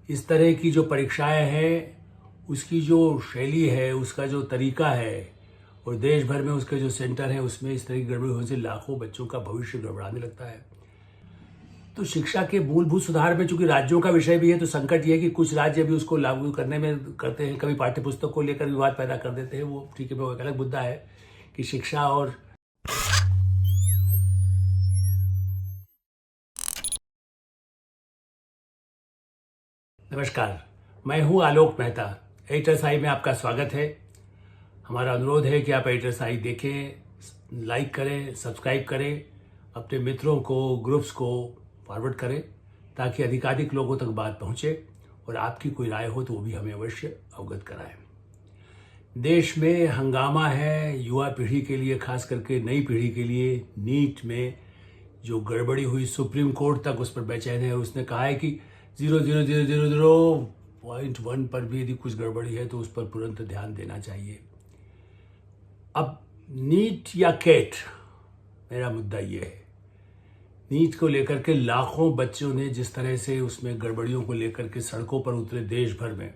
इस तरह की जो परीक्षाएं हैं, उसकी जो शैली है, उसका जो तरीका है, और देश भर में उसके जो सेंटर हैं उसमें इस तरह की गड़बड़ी होने से लाखों बच्चों का भविष्य गड़बड़ाने लगता है। तो शिक्षा के मूलभूत सुधार में चूंकि राज्यों का विषय भी है, तो संकट ये है कि कुछ राज्य भी उसको लागू करने में करते हैं, कभी पाठ्य पुस्तक को लेकर विवाद पैदा कर देते हैं। वो ठीक है, वो एक अलग मुद्दा है कि शिक्षा और नमस्कार, मैं हूं आलोक मेहता। एडिटर्स आई में आपका स्वागत है। हमारा अनुरोध है कि आप एडिटर्स आई देखें, लाइक करें, सब्सक्राइब करें, अपने मित्रों को, ग्रुप्स को फॉरवर्ड करें, ताकि अधिकाधिक लोगों तक बात पहुंचे और आपकी कोई राय हो तो वो भी हमें अवश्य अवगत कराएं। देश में हंगामा है युवा पीढ़ी के लिए, खास करके नई पीढ़ी के लिए। नीट में जो गड़बड़ी हुई, सुप्रीम कोर्ट तक उस पर बेचैन है। उसने कहा है कि 0.00001 पर भी यदि कुछ गड़बड़ी है तो उस पर तुरंत ध्यान देना चाहिए। अब नीट या कैट, मेरा मुद्दा ये है, नीट को लेकर के लाखों बच्चों ने जिस तरह से उसमें गड़बड़ियों को लेकर के सड़कों पर उतरे देश भर में,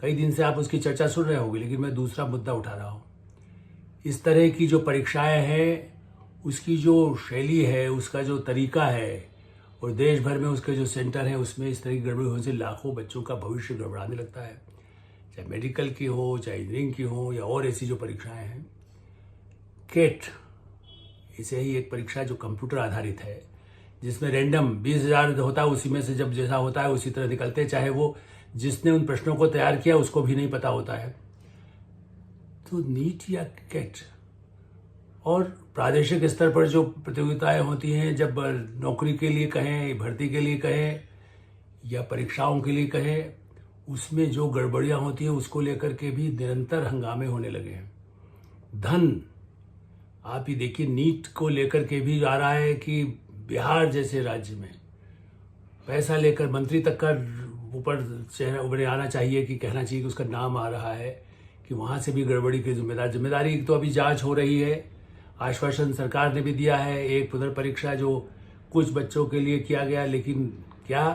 कई दिन से आप उसकी चर्चा सुन रहे होंगे, लेकिन मैं दूसरा मुद्दा उठा रहा हूं। इस तरह की जो परीक्षाएं हैं, उसकी जो शैली है, उसका जो तरीका है, और देश भर में उसके जो सेंटर हैं उसमें इस तरह की गड़बड़ी होने से लाखों बच्चों का भविष्य गड़बड़ाने लगता है। चाहे मेडिकल की हो, चाहे इंजीनियरिंग की हो, या और ऐसी जो परीक्षाएं हैं। केट इसे ही एक परीक्षा जो कंप्यूटर आधारित है, जिसमें रैंडम 20,000 होता है, उसी में से जब जैसा होता है उसी तरह निकलते हैं, चाहे वो जिसने उन प्रश्नों को तैयार किया उसको भी नहीं पता होता है। तो नीट या कैट और प्रादेशिक स्तर पर जो प्रतियोगिताएं होती हैं, जब नौकरी के लिए कहें, भर्ती के लिए कहें, या परीक्षाओं के लिए कहें, उसमें जो गड़बड़ियां होती हैं उसको लेकर के भी निरंतर हंगामे होने लगे हैं। धन, आप ही देखिए, नीट को लेकर के भी आ रहा है कि बिहार जैसे राज्य में पैसा लेकर मंत्री तक का ऊपर चेहरा उभरे आना चाहिए, कि कहना चाहिए कि उसका नाम आ रहा है, कि वहां से भी गड़बड़ी की जिम्मेदारी तो अभी जांच हो रही है। आश्वासन सरकार ने भी दिया है, एक पुनर्परीक्षा जो कुछ बच्चों के लिए किया गया, लेकिन क्या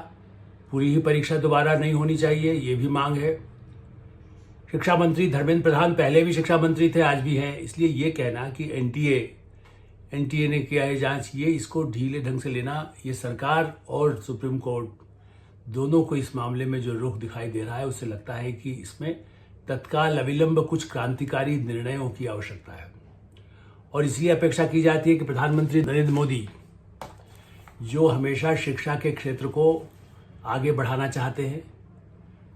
पूरी ही परीक्षा दोबारा नहीं होनी चाहिए, ये भी मांग है। शिक्षा मंत्री धर्मेंद्र प्रधान पहले भी शिक्षा मंत्री थे, आज भी हैं। इसलिए ये कहना कि एनटीए ने किया है जांच, ये इसको ढीले ढंग से लेना, ये सरकार और सुप्रीम कोर्ट दोनों को इस मामले में जो रुख दिखाई दे रहा है, उससे लगता है कि इसमें तत्काल अविलंब कुछ क्रांतिकारी निर्णयों की आवश्यकता है। और इसलिए अपेक्षा की जाती है कि प्रधानमंत्री नरेंद्र मोदी, जो हमेशा शिक्षा के क्षेत्र को आगे बढ़ाना चाहते हैं,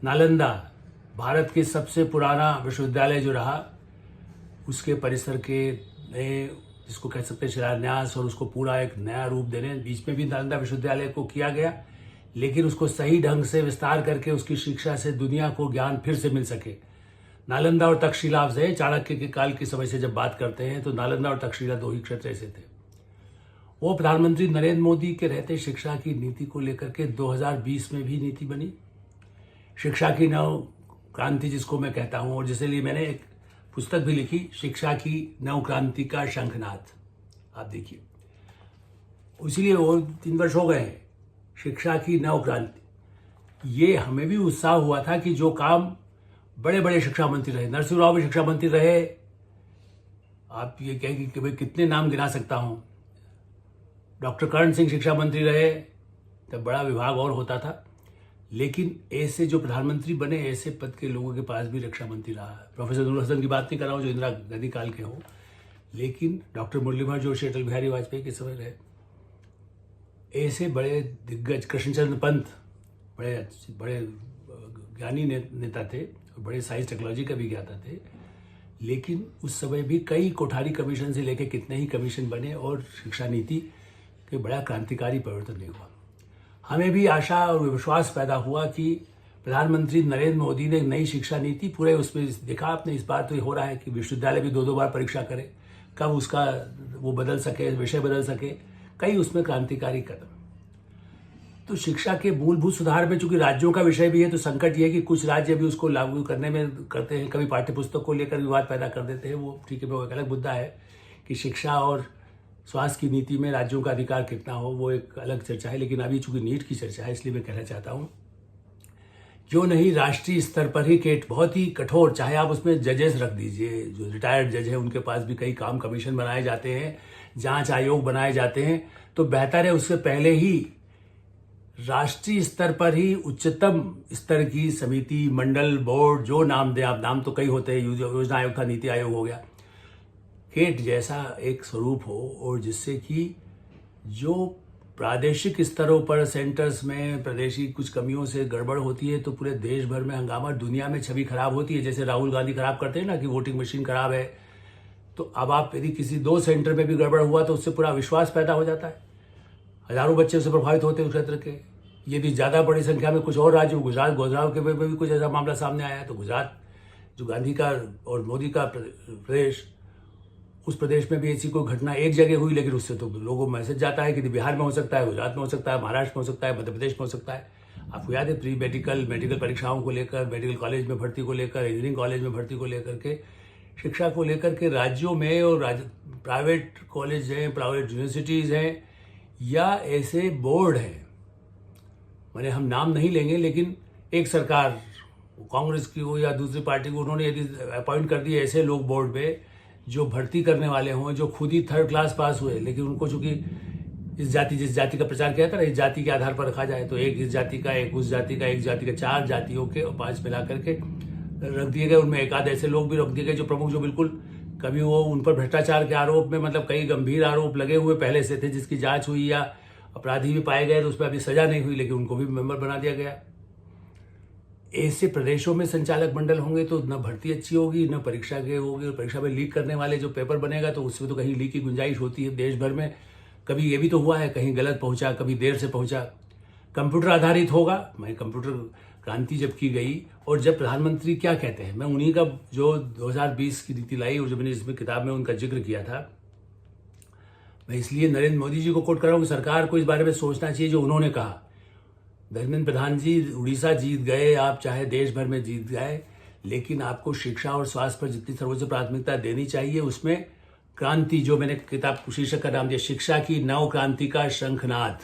नालंदा भारत के सबसे पुराना विश्वविद्यालय जो रहा, उसके परिसर के नए, जिसको कह सकते हैं शिलान्यास, और उसको पूरा एक नया रूप देने, बीच में भी नालंदा विश्वविद्यालय को किया गया, लेकिन उसको सही ढंग से विस्तार करके उसकी शिक्षा से दुनिया को ज्ञान फिर से मिल सके। नालंदा और तक्षशिला से, चाणक्य के काल के समय से जब बात करते हैं, तो नालंदा और तक्षशिला दो ही क्षेत्र ऐसे थे। वो प्रधानमंत्री नरेंद्र मोदी के रहते शिक्षा की नीति को लेकर के 2020 में भी नीति बनी, शिक्षा की नव क्रांति जिसको मैं कहता हूं, और जिसके लिए मैंने एक पुस्तक भी लिखी, शिक्षा की नव क्रांति का शंखनाद। आप देखिए, इसीलिए वो 3 वर्ष हो गए हैं, शिक्षा की नव क्रांति। ये हमें भी उत्साह हुआ था कि जो काम बड़े बड़े शिक्षा मंत्री रहे, नरसिंह राव भी शिक्षा मंत्री रहे, आप ये कहेंगे कि भाई कितने नाम गिना सकता हूं, डॉक्टर कर्ण सिंह शिक्षा मंत्री रहे, तब बड़ा विभाग और होता था, लेकिन ऐसे जो प्रधानमंत्री बने, ऐसे पद के लोगों के पास भी रक्षा मंत्री रहा है। प्रोफेसर नूर हसन की बात नहीं कर रहा हूं जो इंदिरा गांधी काल के हो, लेकिन डॉक्टर मुरलीधर जोशी अटल बिहारी वाजपेयी के समय रहे। ऐसे बड़े दिग्गज, कृष्णचंद्र पंत बड़े ज्ञानी नेता थे, बड़े साइंस टेक्नोलॉजी का भी ज्ञाता थे, लेकिन उस समय भी कई कोठारी कमीशन से लेकर कितने ही कमीशन बने और शिक्षा नीति के बड़ा क्रांतिकारी परिवर्तन नहीं हुआ। हमें भी आशा और विश्वास पैदा हुआ कि प्रधानमंत्री नरेंद्र मोदी ने नई शिक्षा नीति पूरे उसमें देखा आपने। इस बार तो ये हो रहा है कि विश्वविद्यालय भी 2-2 बार परीक्षा करे, कब उसका वो बदल सके, विषय बदल सके, कई उसमें क्रांतिकारी कदम। तो शिक्षा के मूलभूत सुधार में चूंकि राज्यों का विषय भी है, तो संकट ये है कि कुछ राज्य भी उसको लागू करने में करते हैं, कभी पाठ्य पुस्तक को लेकर विवाद पैदा कर देते हैं। वो ठीक है, वो एक अलग मुद्दा है कि शिक्षा और स्वास्थ्य की नीति में राज्यों का अधिकार कितना हो, वो एक अलग चर्चा है। लेकिन अभी चूंकि नीट की चर्चा है, इसलिए मैं कहना चाहता हूँ जो नहीं, राष्ट्रीय स्तर पर ही केट बहुत ही कठोर, चाहे आप उसमें जजेस रख दीजिए, जो रिटायर्ड जज है उनके पास भी कई काम कमीशन बनाए जाते हैं, जांच आयोग बनाए जाते हैं, तो बेहतर है उससे पहले ही राष्ट्रीय स्तर पर ही उच्चतम स्तर की समिति, मंडल, बोर्ड, जो नाम दे आप, नाम तो कई होते हैं, योजना आयोग था, नीति आयोग हो गया, केट जैसा एक स्वरूप हो, और जिससे कि जो प्रादेशिक स्तरों पर सेंटर्स में प्रदेशी कुछ कमियों से गड़बड़ होती है तो पूरे देश भर में हंगामा, दुनिया में छवि खराब होती है। जैसे राहुल गांधी खराब करते हैं ना कि वोटिंग मशीन खराब है, तो अब आप यदि किसी 2 सेंटर में भी गड़बड़ हुआ तो उससे पूरा विश्वास पैदा हो जाता है, हजारों बच्चे उससे प्रभावित होते हैं उस क्षेत्र के। यदि ज़्यादा बड़ी संख्या में कुछ और राज्यों, गुजरात के में भी कुछ ऐसा मामला सामने आया है, तो गुजरात जो गांधी का और मोदी का प्रदेश, उस प्रदेश में भी ऐसी कोई घटना एक जगह हुई, लेकिन उससे तो लोगों को मैसेज जाता है कि बिहार में हो सकता है, गुजरात में हो सकता है, महाराष्ट्र में हो सकता है, मध्य प्रदेश में हो सकता है। आपको याद है प्री मेडिकल परीक्षाओं को लेकर, मेडिकल कॉलेज में भर्ती को लेकर, इंजीनियरिंग कॉलेज में भर्ती को लेकर के, शिक्षा को लेकर के राज्यों में और प्राइवेट कॉलेज हैं, प्राइवेट यूनिवर्सिटीज़ हैं या ऐसे बोर्ड हैं, मैंने हम नाम नहीं लेंगे, लेकिन एक सरकार कांग्रेस की हो या दूसरी पार्टी को, उन्होंने यदि अपॉइंट कर दिए ऐसे लोग बोर्ड पे जो भर्ती करने वाले हों, जो खुद ही 3rd क्लास पास हुए, लेकिन उनको चूंकि इस जाति, जिस जाति का प्रचार किया था ना, इस जाति के आधार पर रखा जाए, तो एक इस जाति का, एक उस जाति का, एक जाति का, 4 जातियों के 5 मिला करके रख दिए गए। उनमें एक आध ऐसे लोग भी रख दिए गए जो प्रमुख, जो बिल्कुल कभी वो उन पर भ्रष्टाचार के आरोप में, मतलब कई गंभीर आरोप लगे हुए पहले से थे, जिसकी जांच हुई या अपराधी भी पाए गए तो उस पर अभी सजा नहीं हुई, लेकिन उनको भी मेंबर बना दिया गया। ऐसे प्रदेशों में संचालक मंडल होंगे तो न भर्ती अच्छी होगी, न परीक्षा के होगी, और परीक्षा में लीक करने वाले जो पेपर बनेगा तो उसमें तो कहीं लीक की गुंजाइश होती है देश भर में। कभी ये भी तो हुआ है, कहीं गलत पहुंचा, कभी देर से पहुंचा। कंप्यूटर आधारित होगा, मैं कंप्यूटर क्रांति जब की गई, और जब प्रधानमंत्री क्या कहते हैं, मैं उन्हीं का जो 2020 की नीति लाई और जब मैंने इसमें किताब में उनका जिक्र किया था, मैं इसलिए नरेंद्र मोदी जी को कोट कर रहा हूँ कि सरकार को इस बारे में सोचना चाहिए जो उन्होंने कहा। धर्मेंद्र प्रधान जी, उड़ीसा जीत गए आप, चाहे देश भर में जीत गए, लेकिन आपको शिक्षा और स्वास्थ्य पर जितनी सर्वोच्च प्राथमिकता देनी चाहिए, उसमें क्रांति, जो मैंने किताब शीर्षक का नाम दिया, शिक्षा की नव क्रांति का शंखनाद,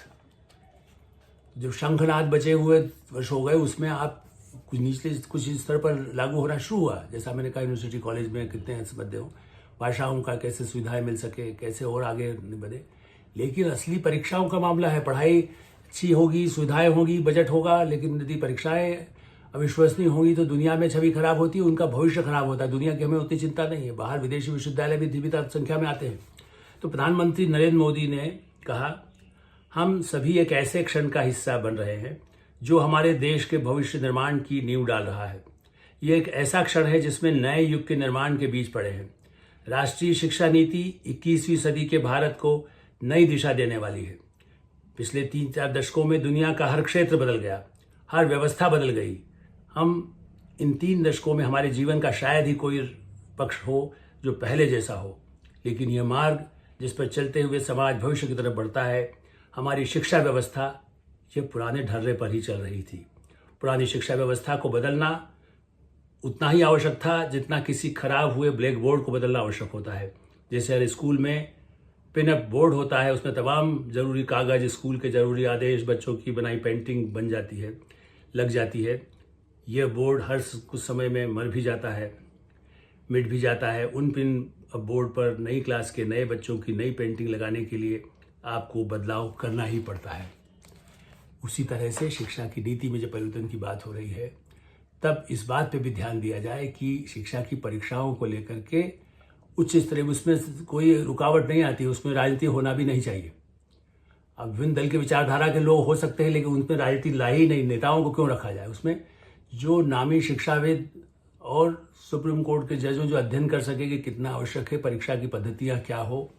जो शंखनाद बचे हुए वर्ष हो गए, उसमें आप कुछ निचले कुछ स्तर पर लागू होना शुरू हुआ। जैसा मैंने कहा, यूनिवर्सिटी कॉलेज में कितने बदले हों, भाषाओं का कैसे सुविधाएं मिल सके, कैसे और आगे बढ़े। लेकिन असली परीक्षाओं का मामला है, पढ़ाई अच्छी होगी, सुविधाएं होगी, बजट होगा, लेकिन यदि परीक्षाएं अविश्वसनीय होंगी तो दुनिया में छवि खराब होती है, उनका भविष्य खराब होता है। दुनिया की हमें उतनी चिंता नहीं है, बाहर विदेशी विश्वविद्यालय भी सीमित संख्या में आते हैं। तो प्रधानमंत्री नरेंद्र मोदी ने कहा, हम सभी एक ऐसे क्षण का हिस्सा बन रहे हैं जो हमारे देश के भविष्य निर्माण की नींव डाल रहा है। ये एक ऐसा क्षण है जिसमें नए युग के निर्माण के बीज पड़े हैं। राष्ट्रीय शिक्षा नीति 21वीं सदी के भारत को नई दिशा देने वाली है। पिछले 3-4 दशकों में दुनिया का हर क्षेत्र बदल गया, हर व्यवस्था बदल गई। हम इन 3 दशकों में हमारे जीवन का शायद ही कोई पक्ष हो जो पहले जैसा हो, लेकिन यह मार्ग जिस पर चलते हुए समाज भविष्य की तरफ बढ़ता है, हमारी शिक्षा व्यवस्था, यह पुराने ढर्रे पर ही चल रही थी। पुरानी शिक्षा व्यवस्था को बदलना उतना ही आवश्यक था जितना किसी खराब हुए ब्लैक बोर्ड को बदलना आवश्यक होता है। जैसे हर स्कूल में पिनअप बोर्ड होता है, उसमें तमाम जरूरी कागज, स्कूल के जरूरी आदेश, बच्चों की बनाई पेंटिंग बन जाती है, लग जाती है। यह बोर्ड हर कुछ समय में मर भी जाता है, मिट भी जाता है। उन पिन बोर्ड पर नई क्लास के नए बच्चों की नई पेंटिंग लगाने के लिए आपको बदलाव करना ही पड़ता है। उसी तरह से शिक्षा की नीति में जब परिवर्तन की बात हो रही है, तब इस बात पे भी ध्यान दिया जाए कि शिक्षा की परीक्षाओं को लेकर के उच्च स्तरीय, उसमें कोई रुकावट नहीं आती, उसमें राजनीति होना भी नहीं चाहिए। अब विभिन्न दल के विचारधारा के लोग हो सकते हैं, लेकिन उनमें राजनीति ला ही नहीं, नेताओं को क्यों रखा जाए। उसमें जो नामी शिक्षाविद और सुप्रीम कोर्ट के जजों जो अध्ययन कर सके कि कितना आवश्यक है, परीक्षा की पद्धतियाँ क्या हो,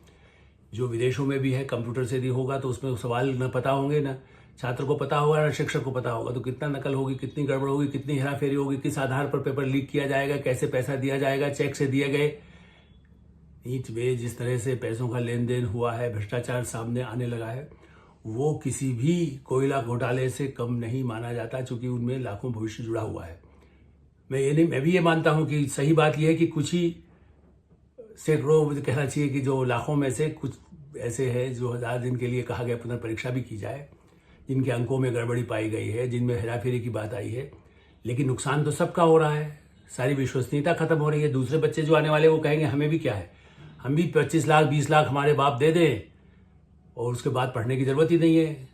जो विदेशों में भी है, कंप्यूटर से यदि होगा तो उसमें सवाल न पता होंगे, न छात्र को पता होगा, न शिक्षक को पता होगा, तो कितना नकल होगी, कितनी गड़बड़ होगी, कितनी हेराफेरी होगी, किस आधार पर पेपर लीक किया जाएगा, कैसे पैसा दिया जाएगा, चेक से दिए गए, ईच वे जिस तरह से पैसों का लेन देन हुआ है, भ्रष्टाचार सामने आने लगा है, वो किसी भी कोयला घोटाले से कम नहीं माना जाता, चूंकि उनमें लाखों भविष्य जुड़ा हुआ है। मैं भी ये मानता हूं कि सही बात यह है कि कुछ ही सैकड़ों, कहना चाहिए कि जो लाखों में से कुछ ऐसे हैं जो 1000 दिन के लिए कहा गया पुनर्परीक्षा भी की जाए, जिनके अंकों में गड़बड़ी पाई गई है, जिनमें हेराफेरी की बात आई है। लेकिन नुकसान तो सबका हो रहा है, सारी विश्वसनीयता खत्म हो रही है। दूसरे बच्चे जो आने वाले वो कहेंगे हमें भी क्या है, हम भी 25 लाख 20 लाख हमारे बाप दे दें और उसके बाद पढ़ने की ज़रूरत ही नहीं है।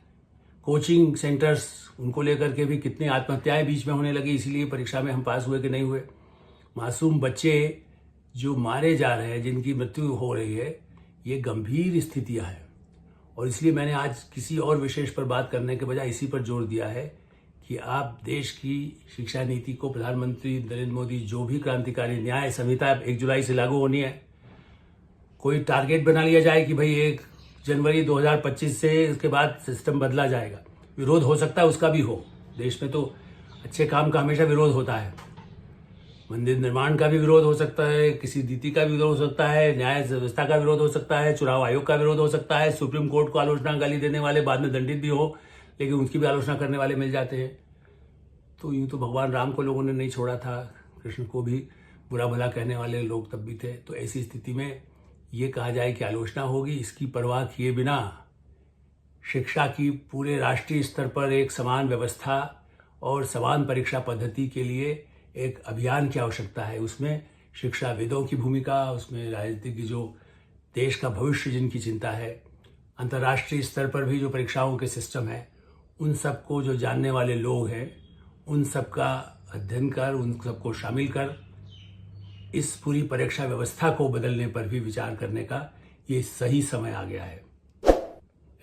कोचिंग सेंटर्स उनको लेकर के भी कितनी आत्महत्याएं बीच में होने लगी, इसीलिए परीक्षा में हम पास हुए कि नहीं हुए। मासूम बच्चे जो मारे जा रहे हैं, जिनकी मृत्यु हो रही है, ये गंभीर स्थितियां हैं। और इसलिए मैंने आज किसी और विशेष पर बात करने के बजाय इसी पर जोर दिया है कि आप देश की शिक्षा नीति को, प्रधानमंत्री नरेंद्र मोदी जो भी क्रांतिकारी न्याय संहिता 1 जुलाई से लागू होनी है, कोई टारगेट बना लिया जाए कि भाई 1 जनवरी 2025 से इसके बाद सिस्टम बदला जाएगा। विरोध हो सकता है, उसका भी हो। देश में तो अच्छे काम का हमेशा विरोध होता है, मंदिर निर्माण का भी विरोध हो सकता है, किसी नीति का भी विरोध हो सकता है, न्याय व्यवस्था का विरोध हो सकता है, चुनाव आयोग का विरोध हो सकता है, सुप्रीम कोर्ट को आलोचना गाली देने वाले बाद में दंडित भी हो, लेकिन उसकी भी आलोचना करने वाले मिल जाते हैं। तो यूं तो भगवान राम को लोगों ने नहीं छोड़ा था, कृष्ण को भी बुरा भला कहने वाले लोग तब भी थे। तो ऐसी स्थिति में ये कहा जाए कि आलोचना होगी, इसकी परवाह किए बिना शिक्षा की पूरे राष्ट्रीय स्तर पर एक समान व्यवस्था और समान परीक्षा पद्धति के लिए एक अभियान की आवश्यकता है। उसमें शिक्षाविदों की भूमिका, उसमें राजनीति की, जो देश का भविष्य जिनकी चिंता है, अंतर्राष्ट्रीय स्तर पर भी जो परीक्षाओं के सिस्टम है, उन सबको जो जानने वाले लोग हैं, उन सबका अध्ययन कर, उन सबको शामिल कर इस पूरी परीक्षा व्यवस्था को बदलने पर भी विचार करने का ये सही समय आ गया है।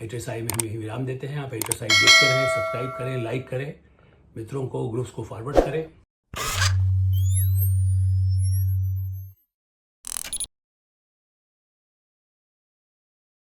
HSI में हम यही विराम देते हैं। आप HSI देखते रहें, सब्सक्राइब करें, लाइक करें, मित्रों को, ग्रुप्स को फॉरवर्ड करें।